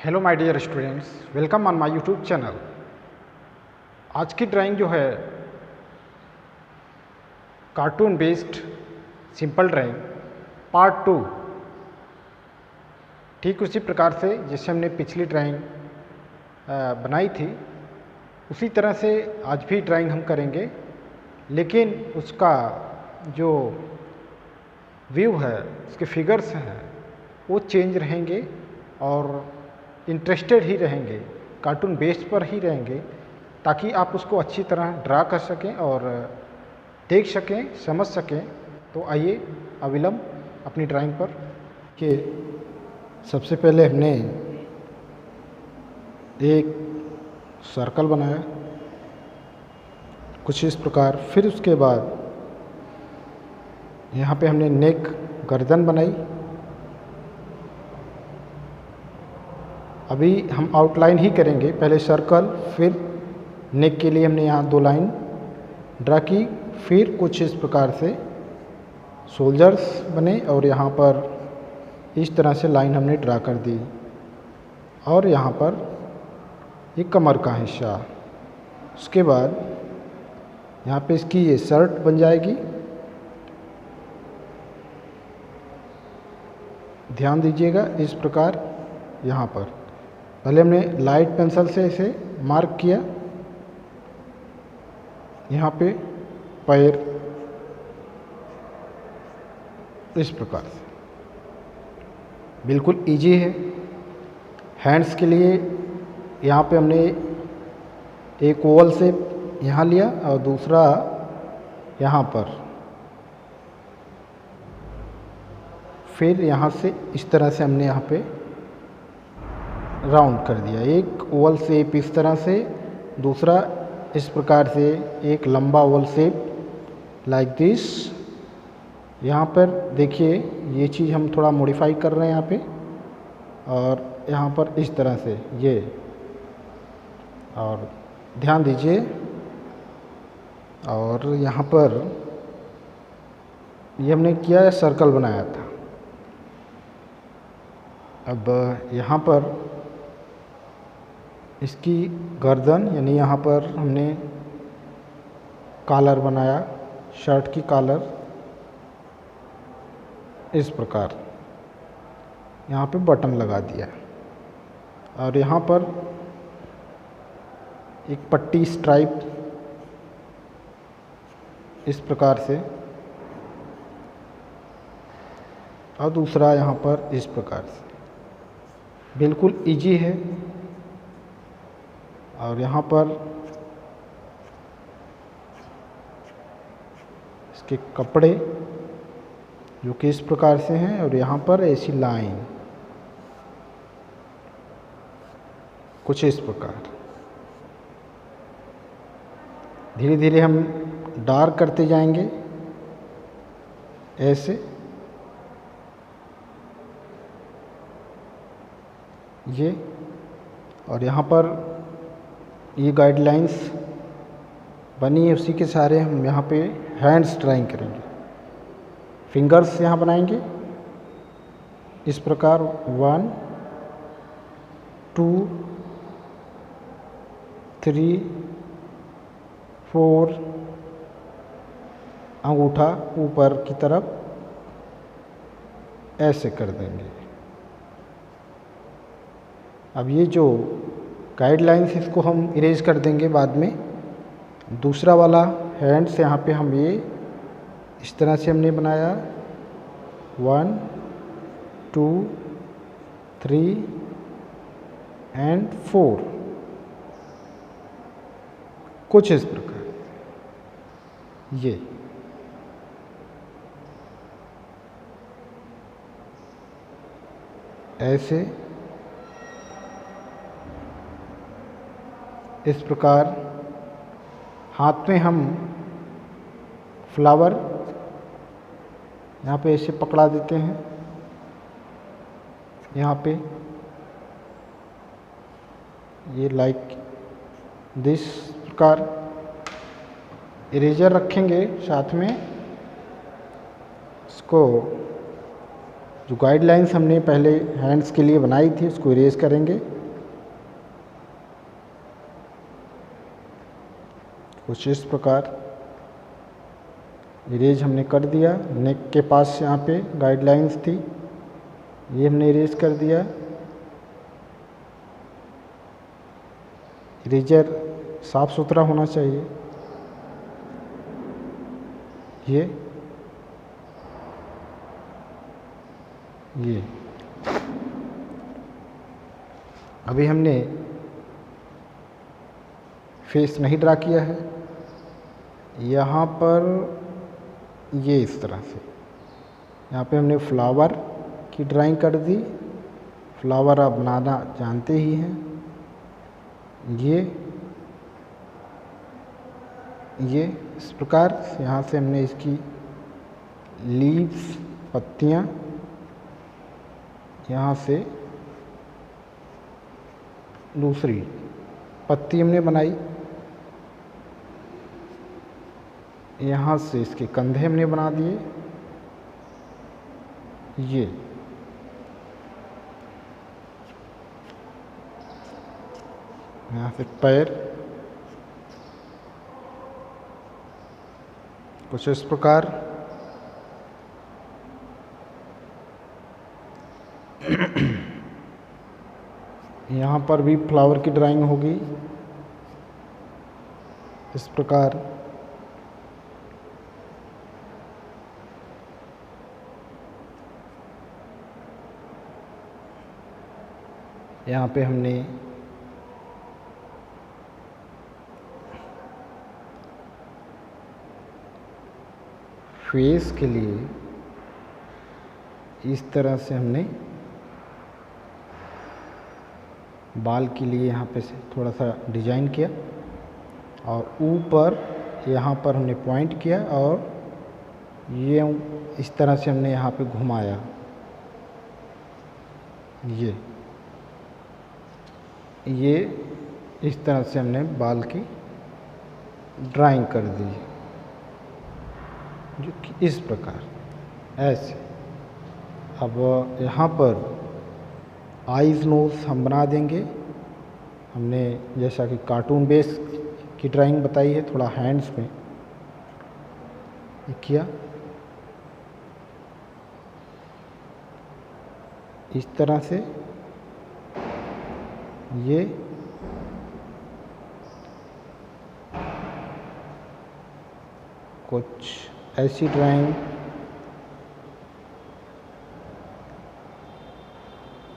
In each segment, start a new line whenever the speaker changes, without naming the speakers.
Hello my dear students, welcome on my YouTube channel. आज की drawing जो है cartoon based simple drawing part 2, ठीक उसी प्रकार से जैसे हमने पिछली ड्राइंग बनाई थी उसी तरह से आज भी ड्राइंग हम करेंगे, लेकिन उसका जो व्यू है, उसके फिगर्स हैं वो चेंज रहेंगे और इंटरेस्टेड ही रहेंगे, कार्टून बेस्ड पर ही रहेंगे, ताकि आप उसको अच्छी तरह ड्रा कर सकें और देख सकें, समझ सकें। तो आइए अविलंब अपनी ड्राइंग पर कि सबसे पहले हमने एक सर्कल बनाया कुछ इस प्रकार। फिर उसके बाद यहाँ पे हमने नेक गर्दन बनाई। अभी हम आउटलाइन ही करेंगे, पहले सर्कल, फिर नेक के लिए हमने यहाँ 2 लाइन ड्रा की। फिर कुछ इस प्रकार से सोल्जर्स बने और यहाँ पर इस तरह से लाइन हमने ड्रा कर दी और यहाँ पर एक कमर का हिस्सा। उसके बाद यहाँ पे इसकी ये शर्ट बन जाएगी। ध्यान दीजिएगा इस प्रकार। यहाँ पर पहले हमने लाइट पेंसिल से इसे मार्क किया, यहाँ पे पैर इस प्रकार से, बिल्कुल इजी है। हैंड्स के लिए यहाँ पे हमने एक ओवल शेप यहाँ लिया और दूसरा यहाँ पर, फिर यहाँ से इस तरह से हमने यहाँ पे राउंड कर दिया। एक ओवल शेप इस तरह से, दूसरा इस प्रकार से एक लंबा ओवल शेप लाइक दिस। यहाँ पर देखिए ये चीज़ हम थोड़ा मॉडिफाई कर रहे हैं यहाँ पे, और यहाँ पर इस तरह से ये, और ध्यान दीजिए। और यहाँ पर ये हमने किया है, सर्कल बनाया था। अब यहाँ पर इसकी गर्दन यानी यहाँ पर हमने कॉलर बनाया, शर्ट की कॉलर इस प्रकार, यहाँ पे बटन लगा दिया और यहाँ पर एक पट्टी स्ट्राइप इस प्रकार से, और दूसरा यहाँ पर इस प्रकार से। बिल्कुल इजी है। और यहाँ पर इसके कपड़े जो कि इस प्रकार से हैं, और यहाँ पर ऐसी लाइन कुछ इस प्रकार। धीरे धीरे हम डार्क करते जाएंगे ऐसे। ये, और यहाँ पर ये गाइडलाइंस बनी है, उसी के सारे हम यहाँ पे हैंड्स ड्राइंग करेंगे। फिंगर्स यहाँ बनाएंगे इस प्रकार, 1 2 3 4, अंगूठा ऊपर की तरफ ऐसे कर देंगे। अब ये जो गाइडलाइंस, इसको हम इरेज कर देंगे बाद में। दूसरा वाला हैंड्स यहाँ पे हम ये इस तरह से हमने बनाया, 1 2 3 एंड 4, कुछ इस प्रकार। ये ऐसे इस प्रकार। हाथ में हम फ्लावर यहाँ पे ऐसे पकड़ा देते हैं, यहाँ पे ये लाइक दिस प्रकार। इरेजर रखेंगे साथ में, इसको जो गाइडलाइंस हमने पहले हैंड्स के लिए बनाई थी उसको इरेज करेंगे। कुछ इस प्रकार इरेज हमने कर दिया। नेक के पास यहाँ पे गाइडलाइंस थी, ये हमने इरेज कर दिया। इरेजर साफ सुथरा होना चाहिए। ये अभी हमने फेस नहीं ड्रा किया है। यहाँ पर ये इस तरह से यहाँ पे हमने फ्लावर की ड्राइंग कर दी। फ्लावर आप बनाना जानते ही हैं। ये इस प्रकार यहाँ से हमने इसकी लीव्स, पत्तियाँ यहाँ से दूसरी पत्ती हमने बनाई। यहाँ से इसके कंधे हमने बना दिए। ये यहाँ से पैर कुछ इस प्रकार। यहाँ पर भी फ्लावर की ड्राइंग होगी इस प्रकार। यहाँ पे हमने फेस के लिए इस तरह से हमने बाल के लिए यहाँ पे से थोड़ा सा डिजाइन किया और ऊपर यहाँ पर हमने पॉइंट किया और ये इस तरह से हमने यहाँ पे घुमाया। ये इस तरह से हमने बाल की ड्राइंग कर दी, जो कि इस प्रकार ऐसे। अब यहाँ पर आईज नोज हम बना देंगे। हमने जैसा कि कार्टून बेस की ड्राइंग बताई है, थोड़ा हैंड्स में किया। इस तरह से ये कुछ ऐसी ड्राइंग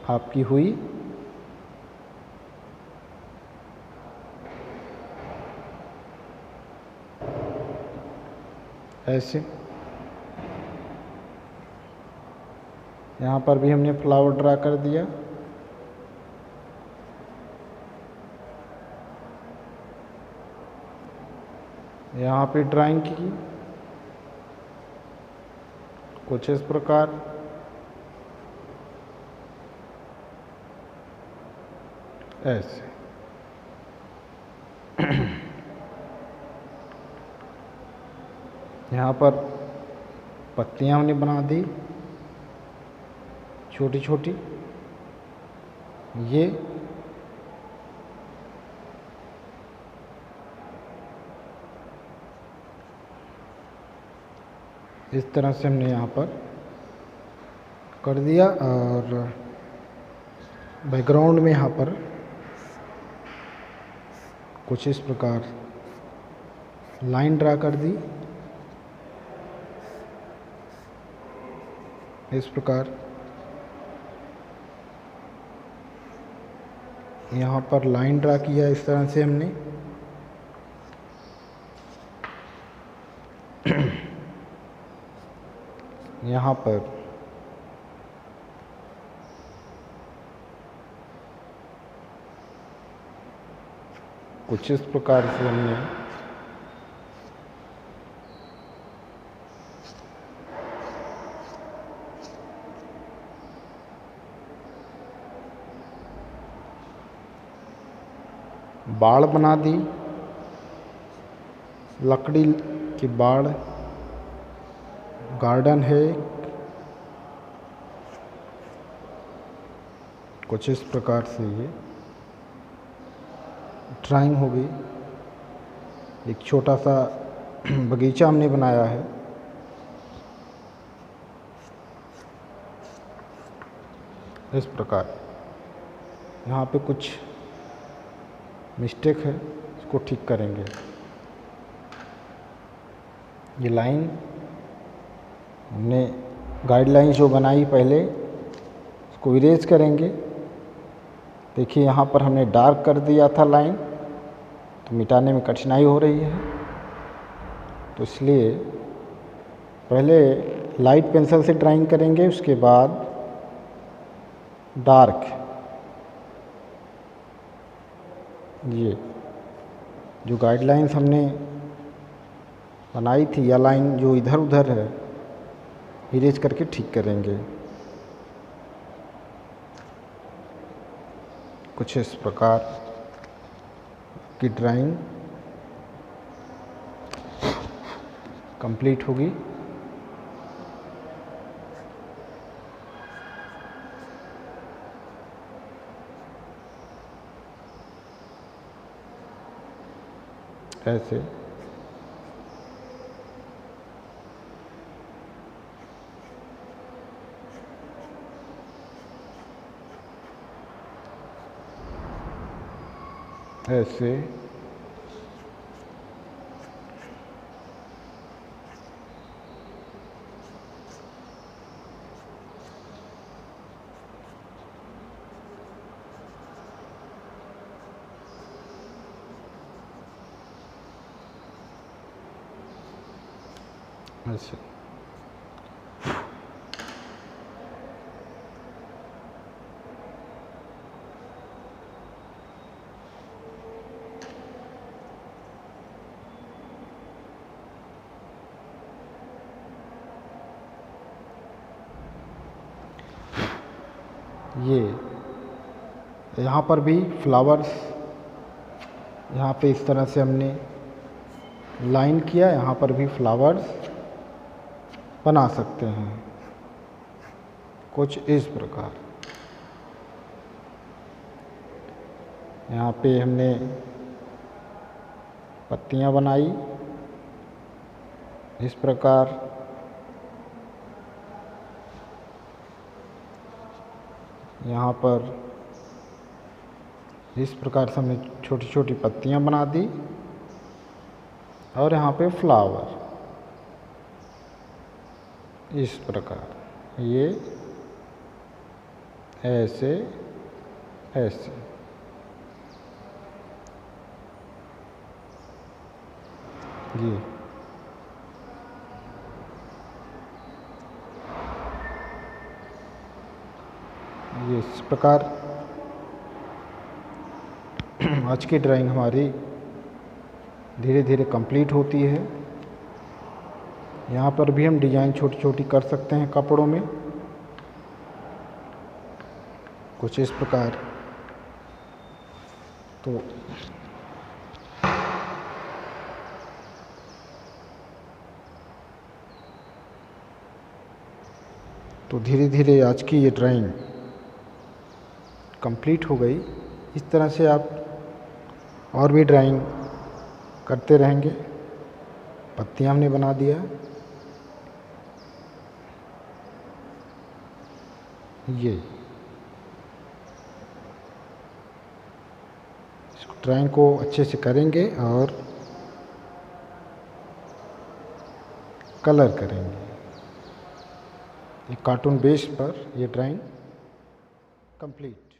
आपकी हुई। ऐसे यहाँ पर भी हमने फ्लावर ड्रा कर दिया। यहाँ पे ड्राइंग की कुछ इस प्रकार। ऐसे यहाँ पर पत्तियाँ हमने बना दी छोटी छोटी। ये इस तरह से हमने यहाँ पर कर दिया और बैकग्राउंड में यहाँ पर कुछ इस प्रकार लाइन ड्रा कर दी। इस प्रकार यहाँ पर लाइन ड्रा किया इस तरह से हमने। यहाँ पर कुछ इस प्रकार से हमने बाड़ बना दी, लकड़ी की बाड़। गार्डन है कुछ इस प्रकार से। ये ड्राइंग हो गई। एक छोटा सा बगीचा हमने बनाया है। इस प्रकार यहाँ पे कुछ मिस्टेक है, इसको ठीक करेंगे। ये लाइन हमने गाइडलाइन जो बनाई पहले, उसको इरेज करेंगे। देखिए यहाँ पर हमने डार्क कर दिया था लाइन, तो मिटाने में कठिनाई हो रही है। तो इसलिए पहले लाइट पेंसिल से ड्राइंग करेंगे, उसके बाद डार्क। ये जो गाइडलाइंस हमने बनाई थी या लाइन जो इधर उधर है, इरेज करके ठीक करेंगे। कुछ इस प्रकार की ड्राइंग कंप्लीट होगी। ऐसे ऐसे ऐसे ये यहाँ पर भी फ्लावर्स, यहाँ पे इस तरह से हमने लाइन किया, यहाँ पर भी फ्लावर्स बना सकते हैं कुछ इस प्रकार। यहाँ पे हमने पत्तियाँ बनाई इस प्रकार। यहाँ पर इस प्रकार से हमने छोटी छोटी पत्तियाँ बना दी और यहाँ पे फ्लावर इस प्रकार। ये ऐसे ऐसे ये इस प्रकार आज की ड्राइंग हमारी धीरे धीरे कंप्लीट होती है। यहाँ पर भी हम डिज़ाइन छोटी छोटी कर सकते हैं कपड़ों में कुछ इस प्रकार। तो धीरे धीरे आज की ये ड्राइंग कंप्लीट हो गई। इस तरह से आप और भी ड्राइंग करते रहेंगे। पत्तियाँ हमने बना दिया। ये इस ड्राइंग को अच्छे से करेंगे और कलर करेंगे। एक कार्टून बेस पर ये ड्राइंग कंप्लीट।